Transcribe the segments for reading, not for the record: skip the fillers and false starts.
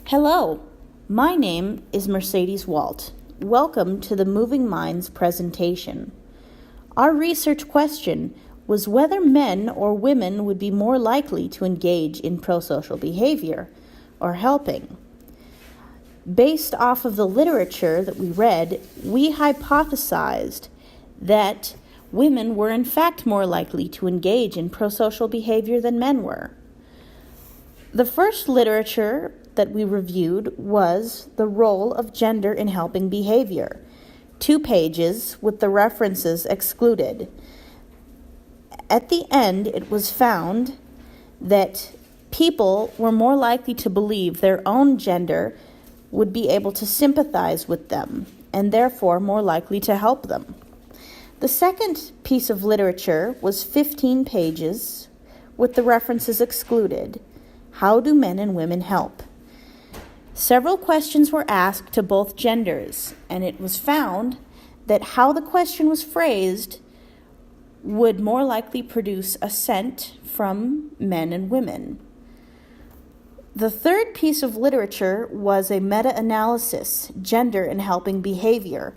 Hello, my name is Mercedes Walt. Welcome to the Moving Minds presentation. Our research question was whether men or women would be more likely to engage in prosocial behavior or helping. Based off of the literature that we read, we hypothesized that women were in fact more likely to engage in prosocial behavior than men were. The first literature that we reviewed was The Role of Gender in Helping Behavior, 2 pages with the references excluded. At the end, it was found that people were more likely to believe their own gender would be able to sympathize with them and therefore more likely to help them. The second piece of literature was 15 pages with the references excluded. How do men and women help? Several questions were asked to both genders, and it was found that how the question was phrased would more likely produce assent from men and women. The third piece of literature was a meta-analysis, Gender in Helping Behavior.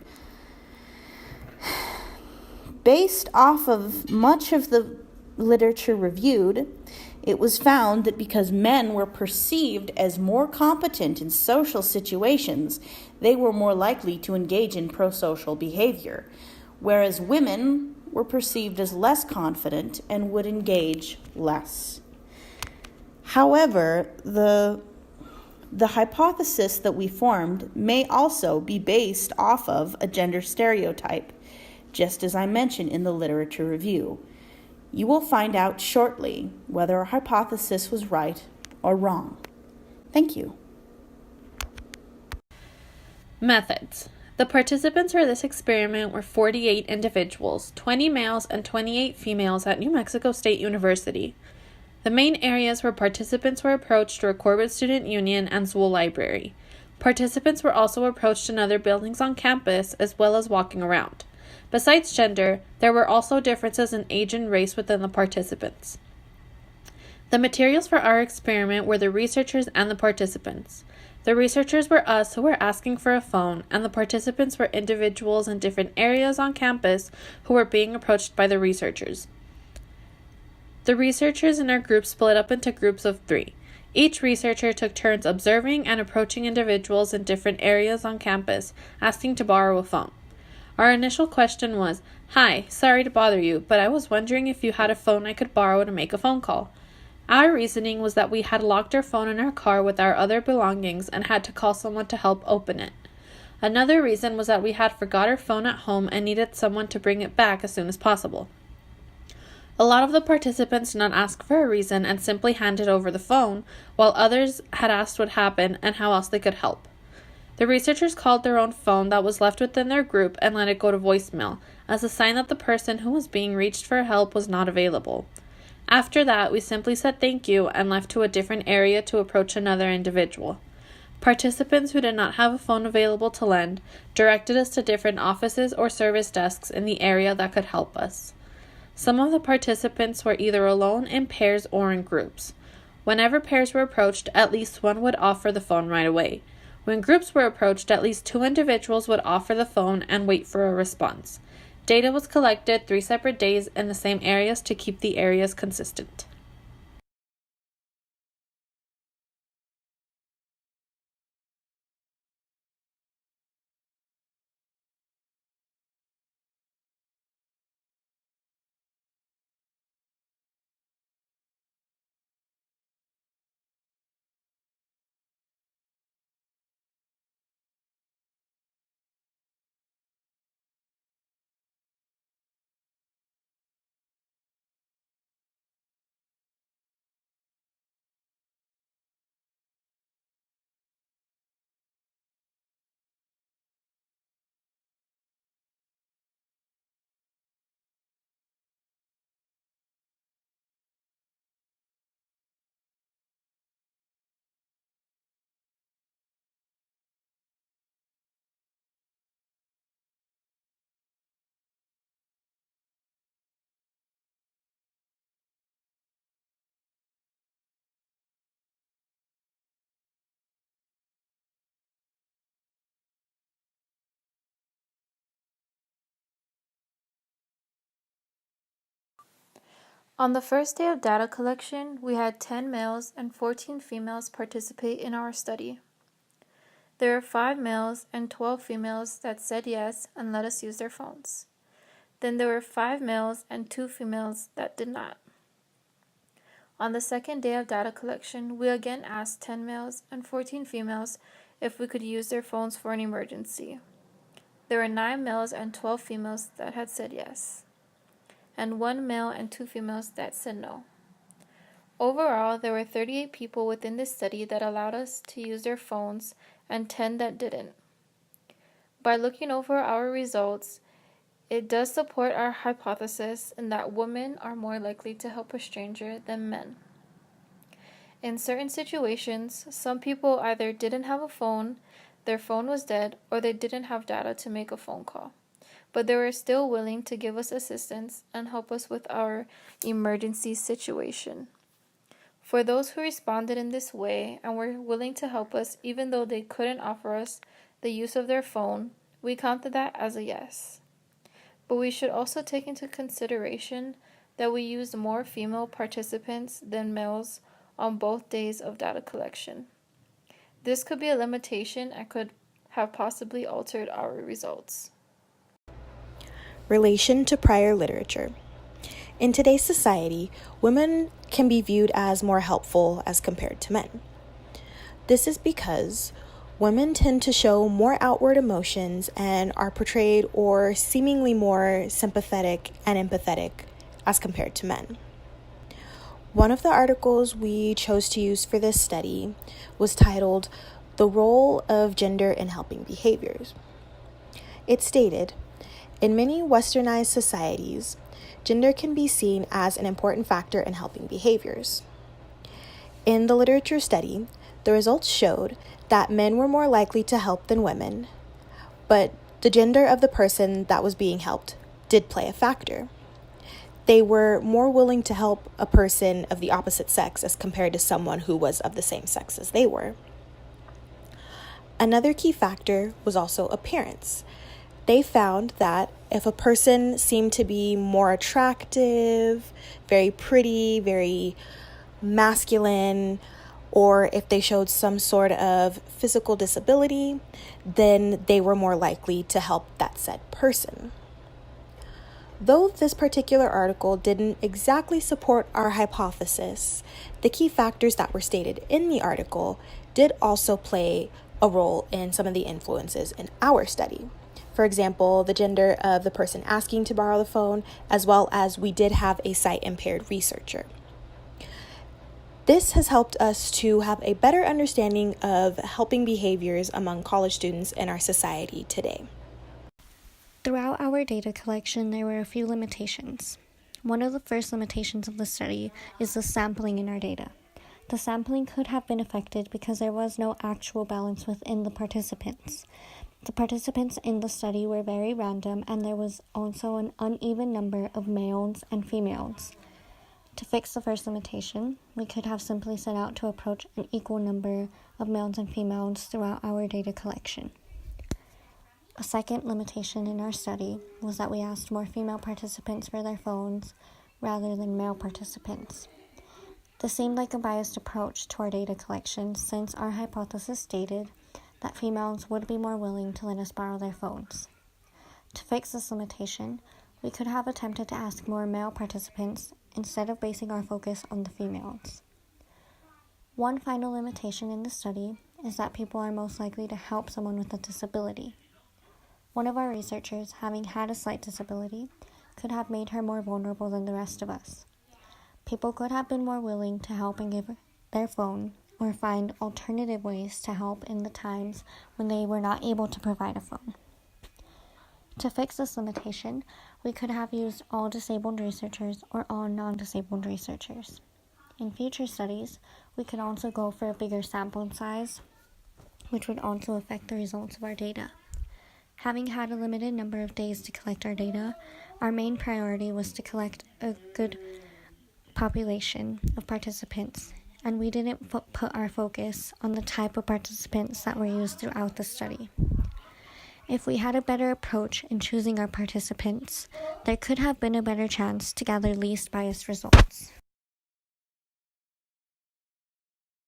Based off of much of the literature reviewed, it was found that because men were perceived as more competent in social situations, they were more likely to engage in prosocial behavior, whereas women were perceived as less confident and would engage less. However, the hypothesis that we formed may also be based off of a gender stereotype, just as I mentioned in the literature review. You will find out shortly whether our hypothesis was right or wrong. Thank you. Methods. The participants for this experiment were 48 individuals, 20 males and 28 females at New Mexico State University. The main areas where participants were approached were Corbett Student Union and Zool Library. Participants were also approached in other buildings on campus as well as walking around. Besides gender, there were also differences in age and race within the participants. The materials for our experiment were the researchers and the participants. The researchers were us who were asking for a phone, and the participants were individuals in different areas on campus who were being approached by the researchers. The researchers in our group split up into groups of 3. Each researcher took turns observing and approaching individuals in different areas on campus, asking to borrow a phone. Our initial question was, "Hi, sorry to bother you, but I was wondering if you had a phone I could borrow to make a phone call." Our reasoning was that we had locked our phone in our car with our other belongings and had to call someone to help open it. Another reason was that we had forgot our phone at home and needed someone to bring it back as soon as possible. A lot of the participants did not ask for a reason and simply handed over the phone, while others had asked what happened and how else they could help. The researchers called their own phone that was left within their group and let it go to voicemail, as a sign that the person who was being reached for help was not available. After that, we simply said thank you and left to a different area to approach another individual. Participants who did not have a phone available to lend directed us to different offices or service desks in the area that could help us. Some of the participants were either alone, in pairs, or in groups. Whenever pairs were approached, at least one would offer the phone right away. When groups were approached, at least 2 individuals would offer the phone and wait for a response. Data was collected 3 separate days in the same areas to keep the areas consistent. On the first day of data collection, we had 10 males and 14 females participate in our study. There were 5 males and 12 females that said yes and let us use their phones. Then there were 5 males and 2 females that did not. On the second day of data collection, we again asked 10 males and 14 females if we could use their phones for an emergency. There were 9 males and 12 females that had said yes, and 1 male and 2 females that said no. Overall, there were 38 people within this study that allowed us to use their phones and 10 that didn't. By looking over our results, it does support our hypothesis in that women are more likely to help a stranger than men. In certain situations, some people either didn't have a phone, their phone was dead, or they didn't have data to make a phone call, but they were still willing to give us assistance and help us with our emergency situation. For those who responded in this way and were willing to help us even though they couldn't offer us the use of their phone, we counted that as a yes. But we should also take into consideration that we used more female participants than males on both days of data collection. This could be a limitation and could have possibly altered our results. Relation to prior literature. In today's society, women can be viewed as more helpful as compared to men. This is because women tend to show more outward emotions and are portrayed or seemingly more sympathetic and empathetic as compared to men. One of the articles we chose to use for this study was titled "The Role of Gender in Helping Behaviors." It stated, "In many westernized societies, gender can be seen as an important factor in helping behaviors. In the literature study, the results showed that men were more likely to help than women, but the gender of the person that was being helped did play a factor. They were more willing to help a person of the opposite sex as compared to someone who was of the same sex as they were. Another key factor was also appearance. They found that if a person seemed to be more attractive, very pretty, very masculine, or if they showed some sort of physical disability, then they were more likely to help that said person. Though this particular article didn't exactly support our hypothesis, the key factors that were stated in the article did also play a role in some of the influences in our study. For example, the gender of the person asking to borrow the phone, as well as we did have a sight-impaired researcher. This has helped us to have a better understanding of helping behaviors among college students in our society today. Throughout our data collection, there were a few limitations. One of the first limitations of the study is the sampling in our data. The sampling could have been affected because there was no actual balance within the participants. The participants in the study were very random, and there was also an uneven number of males and females. To fix the first limitation, we could have simply set out to approach an equal number of males and females throughout our data collection. A second limitation in our study was that we asked more female participants for their phones rather than male participants. This seemed like a biased approach to our data collection since our hypothesis stated that females would be more willing to let us borrow their phones. To fix this limitation, we could have attempted to ask more male participants instead of basing our focus on the females. One final limitation in the study is that people are most likely to help someone with a disability. One of our researchers, having had a slight disability, could have made her more vulnerable than the rest of us. People could have been more willing to help and give their phone or find alternative ways to help in the times when they were not able to provide a phone. To fix this limitation, we could have used all disabled researchers or all non-disabled researchers. In future studies, we could also go for a bigger sample size, which would also affect the results of our data. Having had a limited number of days to collect our data, our main priority was to collect a good population of participants, and we didn't put our focus on the type of participants that were used throughout the study. If we had a better approach in choosing our participants, there could have been a better chance to gather least biased results.